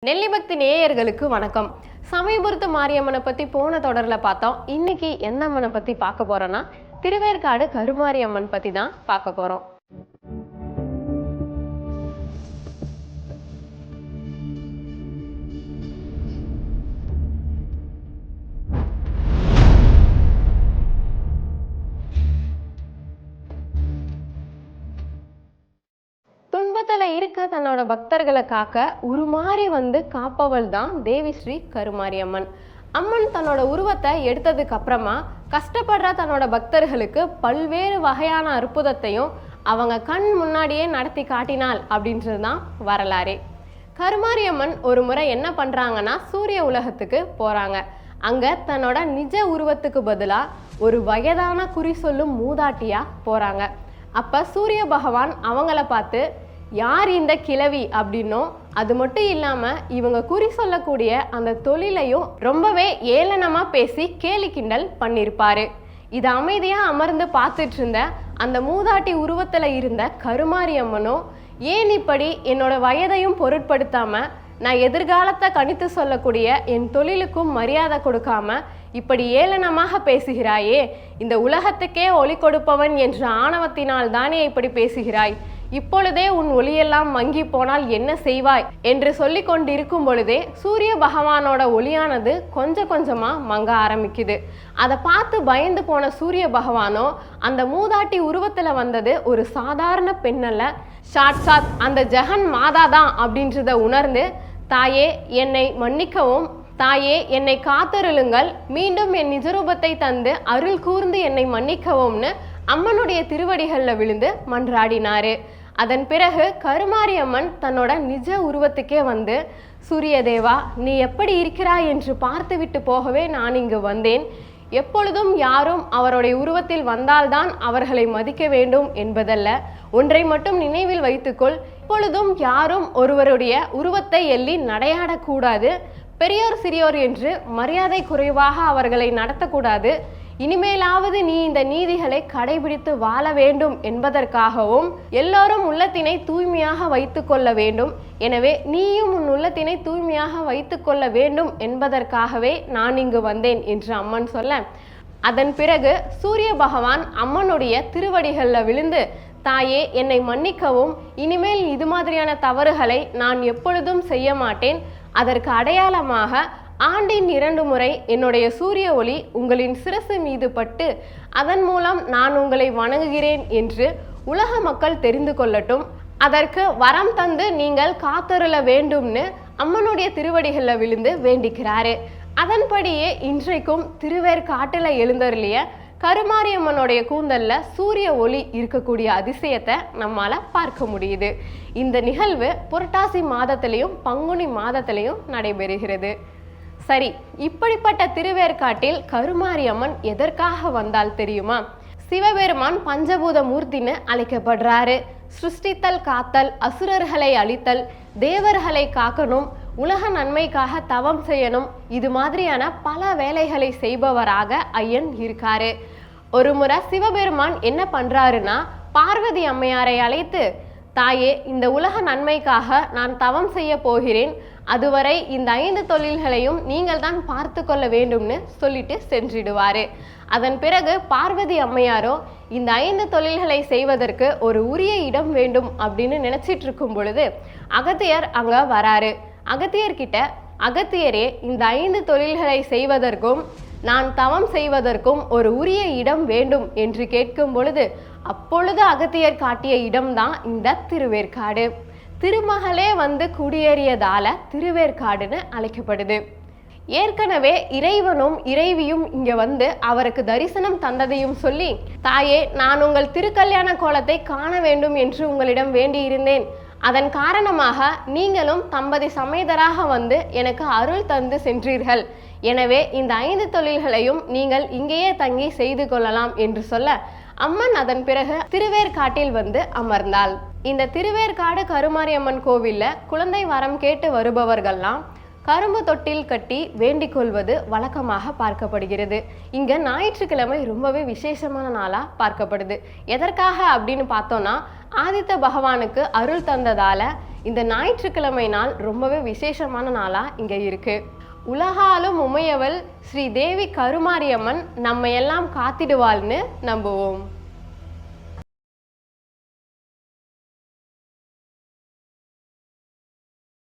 நெல்லிபக்தி நேயர்களுக்கு வணக்கம். சமயபுரத்து மாரியம்மனை பத்தி போன தொடர்ல பார்த்தோம். இன்னைக்கு எந்த அம்மனை பத்தி பார்க்க போறோம்னா திருவேற்காடு கருமாரியம்மன் பத்தி தான் பார்க்க போறோம். துன்பத்துல இருக்க தன்னோட பக்தர்களை காக்க உருமாறி வந்து காப்பவள் தான் தேவி ஸ்ரீ கருமாரியம்மன். அம்மன் தன்னோட உருவத்தை எடுத்ததுக்கு அப்புறமா கஷ்டப்படுற தன்னோட பக்தர்களுக்கு பல்வேறு வகையான அற்புதத்தையும் அவங்க கண் முன்னாடியே நடத்தி காட்டினாள் அப்படின்றது தான் வரலாறே. கருமாரியம்மன் ஒரு முறை என்ன பண்றாங்கன்னா சூரிய உலகத்துக்கு போறாங்க. அங்க தன்னோட நிஜ உருவத்துக்கு பதிலா ஒரு வயதான குறி சொல்லும் மூதாட்டியா போறாங்க. அப்ப சூரிய பகவான் அவங்கள பார்த்து யார் இந்த கிழவி அப்படின்னும், அது மட்டும் இல்லாம இவங்க குறி சொல்லக்கூடிய அந்த தொழிலையும் ரொம்பவே ஏளனமா பேசி கேலி கிண்டல் பண்ணியிருப்பாரு. இது அமைதியா அமர்ந்து பார்த்துட்டு இருந்த அந்த மூதாட்டி உருவத்துல இருந்த கருமாரியம்மனும், ஏன் இப்படி என்னோட வயதையும் பொருட்படுத்தாம நான் எதிர்காலத்தை கணித்து சொல்லக்கூடிய என் தொழிலுக்கும் மரியாதை கொடுக்காம இப்படி ஏளனமாக பேசுகிறாயே, இந்த உலகத்துக்கே ஒளி கொடுப்பவன் என்ற ஆணவத்தினால் தானே இப்படி பேசுகிறாய், இப்பொழுதே உன் ஒளியெல்லாம் மங்கி போனால் என்ன செய்வாய் என்று சொல்லி கொண்டிருக்கும் பொழுதே சூரிய பகவானோட ஒளியானது கொஞ்சம் கொஞ்சமா மங்க ஆரம்பிக்குது. அதை பார்த்து பயந்து போன சூரிய பகவானோ அந்த மூதாட்டி உருவத்துல வந்தது ஒரு சாதாரண பெண்ணல்ல, சாட்சாத் அந்த ஜெகன் மாதா தான் அப்படின்றத உணர்ந்து, தாயே என்னை மன்னிக்கவும், தாயே என்னை காத்தருளுங்கள், மீண்டும் என் நிஜரூபத்தை தந்து அருள் கூர்ந்து என்னை மன்னிக்கவும்னு அம்மனுடைய திருவடிகளில் விழுந்து மன்றாடினாரு. அதன் பிறகு கருமாரியம்மன் தன்னோட நிஜ உருவத்துக்கே வந்து, சூரிய தேவா நீ எப்படி இருக்கிறாய் என்று பார்த்து விட்டு போகவே நான் இங்கு வந்தேன். எப்பொழுதும் யாரும் அவருடைய உருவத்தில் வந்தால்தான் அவர்களை மதிக்க வேண்டும் என்பதல்ல, ஒன்றை மட்டும் நினைவில் வைத்துக்கொள், எப்பொழுதும் யாரும் ஒருவருடைய உருவத்தை எள்ளி நடையாடக்கூடாது, பெரியோர் சிறியோர் என்று மரியாதை குறைவாக அவர்களை நடத்தக்கூடாது, இனிமேலாவது நீ இந்த நீதிகளை கடைபிடித்து வாழ வேண்டும் என்பதற்காகவும் எல்லோரும் உள்ளத்தினை தூய்மையாக வைத்து கொள்ள வேண்டும், எனவே நீயும் உன் உள்ளத்தினை தூய்மையாக வைத்து கொள்ள வேண்டும் என்பதற்காகவே நான் இங்கு வந்தேன் என்று அம்மன் சொல்ல, அதன் பிறகு சூரிய பகவான் அம்மனுடைய திருவடிகளில் விழுந்து, தாயே என்னை மன்னிக்கவும், இனிமேல் இது மாதிரியான தவறுகளை நான் எப்பொழுதும் செய்ய மாட்டேன், அதற்கு அடையாளமாக ஆண்டின் 2 முறை என்னுடைய சூரிய ஒளி உங்களின் சிரசு மீது பட்டு அதன் மூலம் நான் உங்களை வணங்குகிறேன் என்று உலக மக்கள் தெரிந்து கொள்ளட்டும், அதற்கு வரம் தந்து நீங்கள் காத்தருள வேண்டும்னு அம்மனுடைய திருவடிகளில் விழுந்து வேண்டிக்கிறாரு. அதன்படியே இன்றைக்கும் திருவேற்காட்டுல எழுந்தருளிய கருமாரியம்மனுடைய கூந்தல்ல சூரிய ஒளி இருக்கக்கூடிய அதிசயத்தை நம்மால பார்க்க முடியுது. இந்த நிகழ்வு புரட்டாசி மாதத்திலையும் பங்குனி மாதத்திலையும் நடைபெறுகிறது. சரி, இப்படிப்பட்ட திருவேற்காட்டில் கருமாரியம்மன் எதற்காக வந்தால் தெரியுமா? சிவபெருமான் பஞ்சபூத மூர்த்தின்னு அழைக்கப்படுறாரு. சிருஷ்டித்தல், காத்தல், அசுரர்களை அழித்தல், தேவர்களை காக்கணும், உலக நன்மைக்காக தவம் செய்யணும், இது மாதிரியான பல வேலைகளை செய்பவராக ஐயன் இருக்காரு. ஒரு முறை சிவபெருமான் என்ன பண்றாருன்னா பார்வதி அம்மையாரை அழைத்து, தாயே இந்த உலக நன்மைக்காக நான் தவம் செய்ய போகிறேன், அதுவரை இந்த 5 தொழில்களையும் நீங்கள் தான் பார்த்து கொள்ள வேண்டும்னு சொல்லிட்டு சென்றிடுவாரு. அதன் பிறகு பார்வதி அம்மையாரோ இந்த 5 தொழில்களை செய்வதற்கு ஒரு உரிய இடம் வேண்டும் அப்படின்னு நினைச்சிட்டு இருக்கும் பொழுது அகத்தியர் அங்க வராரு. அகத்தியர்கிட்ட, அகத்தியரே இந்த 5 தொழில்களை செய்வதற்கும் நான் தவம் செய்வதற்கும் ஒரு உரிய இடம் வேண்டும் என்று கேட்கும் பொழுது அப்பொழுது அகத்தியர் காட்டிய இடம்தான் இந்த திருவேற்காடு. திருமகளே வந்து குடியேறியதால திருவேற்காடுன்னு அழைக்கப்படுது. ஏற்கனவே இறைவனும் இறைவியும் இங்க வந்து அவருக்கு தரிசனம் தந்ததையும் சொல்லி, தாயே நான் உங்கள் திருக்கல்யாண கோலத்தை காண வேண்டும் என்று உங்களிடம் வேண்டி இருந்தேன், அதன் காரணமாக நீங்களும் தம்பதி சமேதராக வந்து எனக்கு அருள் தந்து சென்றீர்கள், எனவே இந்த 5 தொழில்களையும் நீங்கள் இங்கேயே தங்கி செய்து கொள்ளலாம் என்று சொல்ல, அம்மன் அதன் பிறகு திருவேற்காட்டில் வந்து அமர்ந்தாள். இந்த திருவேற்காடு கருமாரியம்மன் கோவில்ல குழந்தை வரம் கேட்டு வருபவர்கள்லாம் கரும்பு தொட்டில் கட்டி வேண்டிக் கொள்வது வழக்கமாக பார்க்கப்படுகிறது. இங்க ஞாயிற்றுக்கிழமை ரொம்பவே விசேஷமான நாளா பார்க்கப்படுது. எதற்காக அப்படின்னு பார்த்தோம்னா, ஆதித்த பகவானுக்கு அருள் தந்ததால இந்த ஞாயிற்றுக்கிழமை நாள் ரொம்பவே விசேஷமான நாளாக இங்கே இருக்குது. உலகாலும் உமையவள் ஸ்ரீ தேவி கருமாரியம்மன் நம்ம எல்லாம் காத்திடுவாள்னு நம்புவோம்.